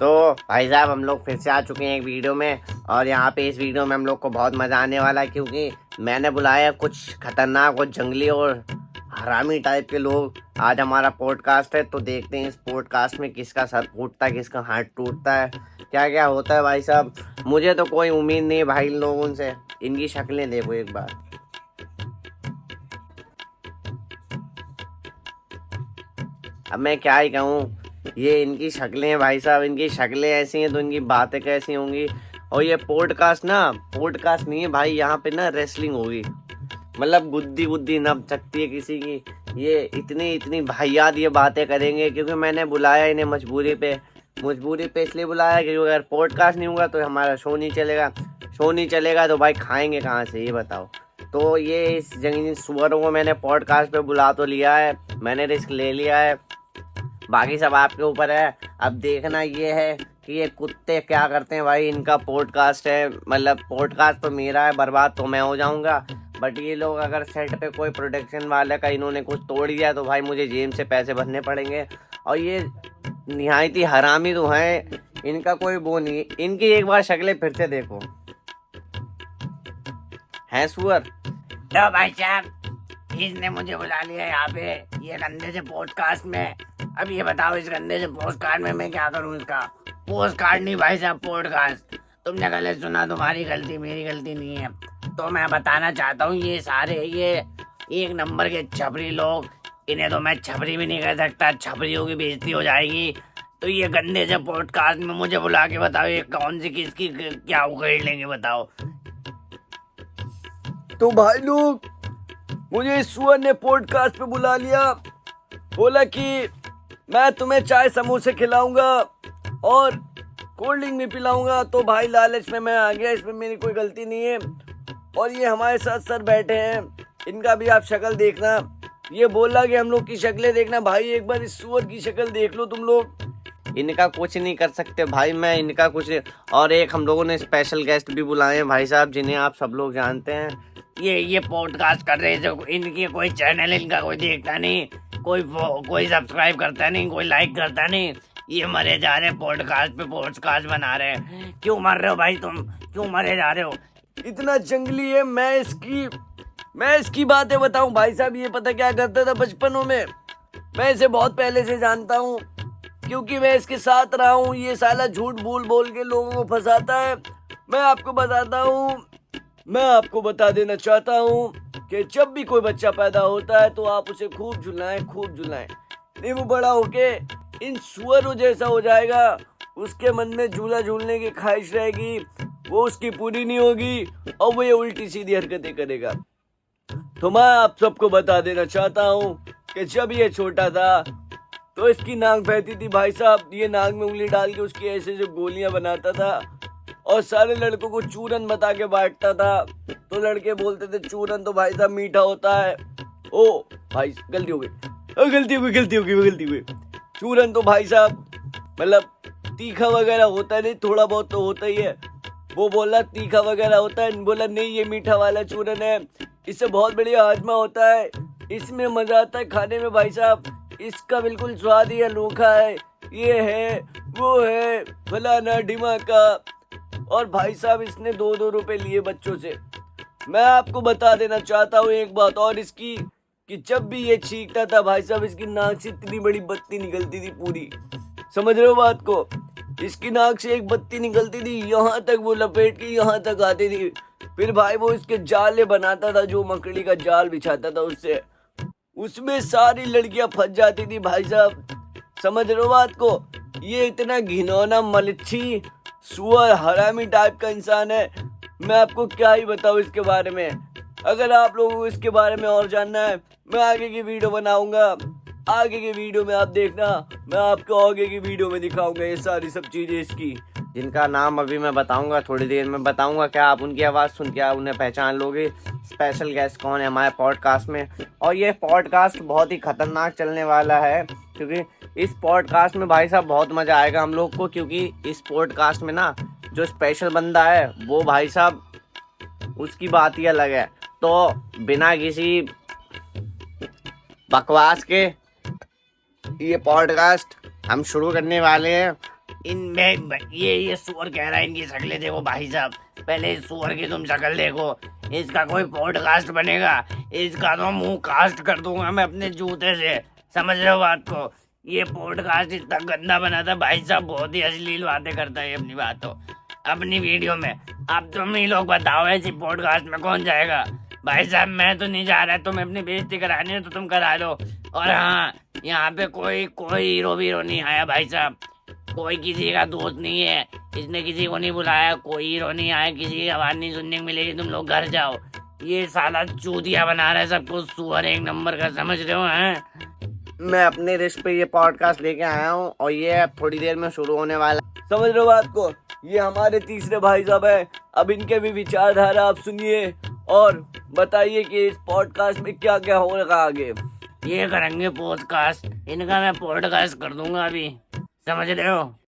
तो भाई साहब हम लोग फिर से आ चुके हैं एक वीडियो में। और यहाँ पे इस वीडियो में हम लोग को बहुत मज़ा आने वाला है, क्योंकि मैंने बुलाया कुछ खतरनाक और जंगली और हरामी टाइप के लोग। आज हमारा पॉडकास्ट है, तो देखते हैं इस पॉडकास्ट में किसका सर फूटता है, किसका हाथ टूटता है, क्या क्या होता है। भाई साहब मुझे तो कोई उम्मीद नहीं है भाई इन लोगों से। इनकी शक्लें देखो एक बार। अब मैं क्या ही कहूँ, ये इनकी शक्लें हैं भाई साहब। इनकी शक्लें ऐसी हैं तो इनकी बातें कैसी होंगी। और ये पॉडकास्ट नहीं है भाई, यहाँ पे ना रेसलिंग होगी। मतलब गुद्दी गुद्दी नब सकती है किसी की। ये इतनी इतनी भाइयात ये बातें करेंगे, क्योंकि मैंने बुलाया इन्हें मजबूरी पे इसलिए बुलाया, क्योंकि अगर पॉडकास्ट नहीं होगा तो हमारा शो नहीं चलेगा तो भाई खाएंगे कहाँ से, ये बताओ। तो ये इस जंगली सुअरों को मैंने पॉडकास्ट पे बुला तो लिया है, मैंने रिस्क ले लिया है, बाकी सब आपके ऊपर है। अब देखना ये है कि ये कुत्ते क्या करते हैं भाई। इनका पॉडकास्ट है, मतलब पॉडकास्ट तो मेरा है, बर्बाद तो मैं हो जाऊंगा। बट ये लोग अगर सेट पे कोई प्रोडक्शन वाले का इन्होंने कुछ तोड़ दिया तो भाई मुझे जेब से पैसे भरने पड़ेंगे। और ये निहायत ही हरामी तो हैं, इनका कोई वो नहीं। इनकी एक बार शक्लें फिर से देखो। हैं सुअर। तो भाई साहब इसने मुझे बुला लिया यहाँ पे ये गंदे से पोस्टकास्ट में। अब ये बताओ इस गंदे से पोस्टकार्ड में मैं क्या करूँ? इसका पोस्टकार्ड नहीं भाई साहब, पॉडकास्ट। तुमने गलत सुना, तुम्हारी गलती मेरी गलती नहीं है। तो मैं बताना चाहता हूँ ये सारे ये एक नंबर के छपरी लोग, इन्हें तो मैं छपरी भी नहीं कह सकता, छपरियों की बेइज्जती हो जाएगी। तो ये गंदे से पॉडकास्ट में मुझे बुला के बताओ ये कौन सी किसकी क्या उखेड़ लेंगे, बताओ। तो भाई लोग, मुझे इस सुअर ने पॉडकास्ट पे बुला लिया, बोला कि मैं तुम्हें चाय समोसे खिलाऊंगा और कोल्ड ड्रिंक भी पिलाऊंगा। तो भाई लालच में मैं आ गया, इसमें मेरी कोई गलती नहीं है। और ये हमारे साथ सर बैठे हैं, इनका भी आप शक्ल देखना। ये बोला कि हम लोग की शक्लें देखना। भाई एक बार इस सुअर की शक्ल देख लो तुम लोग। इनका कुछ नहीं कर सकते भाई, मैं इनका कुछ। और एक हम लोगों ने स्पेशल गेस्ट भी बुलाए हैं भाई साहब, जिन्हें आप सब लोग जानते हैं। ये पॉडकास्ट कर रहे जो इनकी कोई चैनल इनका कोई देखता नहीं, कोई सब्सक्राइब करता नहीं, कोई लाइक करता नहीं। ये मरे जा रहे पॉडकास्ट पे पॉडकास्ट बना रहे हैं। क्यों मर रहे हो भाई तुम, क्यों मरे जा रहे हो? इतना जंगली है। मैं इसकी बातें बताऊं भाई साहब, ये पता क्या करता था बचपनों में। मैं इसे बहुत पहले से जानता हूँ, क्योंकि मैं इसके साथ रहा हूँ। ये साला झूठ बोल के लोगों को फंसाता है। मैं आपको बता देना चाहता हूँ कि जब भी कोई बच्चा पैदा होता है तो आप उसे खूब झुलाएं। नहीं वो बड़ा होके इन सुअरों जैसा हो जाएगा, उसके मन में झूला झूलने की ख्वाहिश रहेगी, वो उसकी पूरी नहीं होगी और वो ये उल्टी सीधी हरकतें करेगा। तो मैं आप सबको बता देना चाहता हूँ कि जब ये छोटा था तो इसकी नाक बहती थी भाई साहब। ये नाक में उंगली डाल के उसकी ऐसे जो गोलियां बनाता था और सारे लड़कों को चूरन बता के बांटता था। तो लड़के बोलते थे चूरन तो भाई साहब मीठा होता है। ओ भाई गलती हो गई। चूरन तो भाई साहब मतलब तीखा वगैरह होता है, नहीं थोड़ा बहुत तो होता ही है। वो बोला तीखा वगैरह होता है, बोला नहीं ये मीठा वाला चूरन है, इससे बहुत बढ़िया हाजमा होता है, इसमें मजा आता है खाने में भाई साहब, इसका बिल्कुल स्वाद ही अनोखा है, ये है वो है फलाना ढिमाका। और भाई साहब इसने 2-2 रुपए लिए बच्चों से। मैं आपको बता देना चाहता हूँ एक बात और इसकी, कि जब भी ये छींकता था भाई साहब इसकी नाक से इतनी बड़ी बत्ती निकलती थी पूरी। समझ रहे हो बात को? इसकी नाक से एक बत्ती निकलती थी, यहाँ तक वो लपेट के यहाँ तक आती थी। फिर भाई वो इसके जाले बनाता था, जो मकड़ी का जाल बिछाता था उससे, उसमें सारी लड़कियां फंस जाती थी भाई साहब। समझ रहे हो बात को? ये इतना घिनौना मलच्छी सुअर हरामी टाइप का इंसान है, मैं आपको क्या ही बताऊं इसके बारे में। अगर आप लोगों को इसके बारे में और जानना है, मैं आगे की वीडियो बनाऊंगा। आगे की वीडियो में आप देखना, मैं आपको आगे की वीडियो में दिखाऊंगा ये सारी सब चीजें इसकी, जिनका नाम अभी मैं बताऊंगा, थोड़ी देर में बताऊंगा। क्या आप उनकी आवाज़ सुन के आप उन्हें पहचान लोगे? स्पेशल गेस्ट कौन है हमारे पॉडकास्ट में। और ये पॉडकास्ट बहुत ही खतरनाक चलने वाला है, क्योंकि इस पॉडकास्ट में भाई साहब बहुत मज़ा आएगा हम लोग को। क्योंकि इस पॉडकास्ट में ना जो स्पेशल बंदा है वो भाई साहब उसकी बात ही अलग है। तो बिना किसी बकवास के ये पॉडकास्ट हम शुरू करने वाले हैं। इनमें ये सुअर कह रहा है इनकी शक्लें देखो भाई साहब, पहले इस सुअर की तुम शक्ल देखो, इसका कोई पॉडकास्ट बनेगा, इसका तो मुंह कास्ट कर दूंगा मैं अपने जूते से, समझ रहे हो बात को। ये पॉडकास्ट इतना गंदा बना था भाई साहब, बहुत ही अश्लील बातें करता है अपनी बातों अपनी वीडियो में। अब तुम ही लोग बताओ ऐसी पॉडकास्ट में कौन जाएगा। भाई साहब मैं तो नहीं जा रहा, तुम्हें अपनी बेइज्जती करानी है तो तुम करा लो। और हाँ, यहाँ पे कोई हीरो वीरो नहीं आया भाई साहब, कोई किसी का दोस्त नहीं है, इसने किसी को नहीं बुलाया, कोई हीरो नहीं आया, किसी की आवाज नहीं सुनने को मिलेगी, तुम लोग घर जाओ। ये साला चूतिया बना रहा है सबको, सुअर एक नंबर का, समझ रहे हो हैं। मैं अपने रिस्क पे ये पॉडकास्ट लेके आया हूँ और ये अब थोड़ी देर में शुरू होने वाला। समझ रहे हो बात को। ये हमारे तीसरे भाई साहब हैं, अब इनके भी विचारधारा आप सुनिए और बताइए कि इस पॉडकास्ट में क्या क्या होगा आगे। ये करेंगे पॉडकास्ट, इनका मैं पॉडकास्ट कर दूंगा अभी, समझ रहे हो।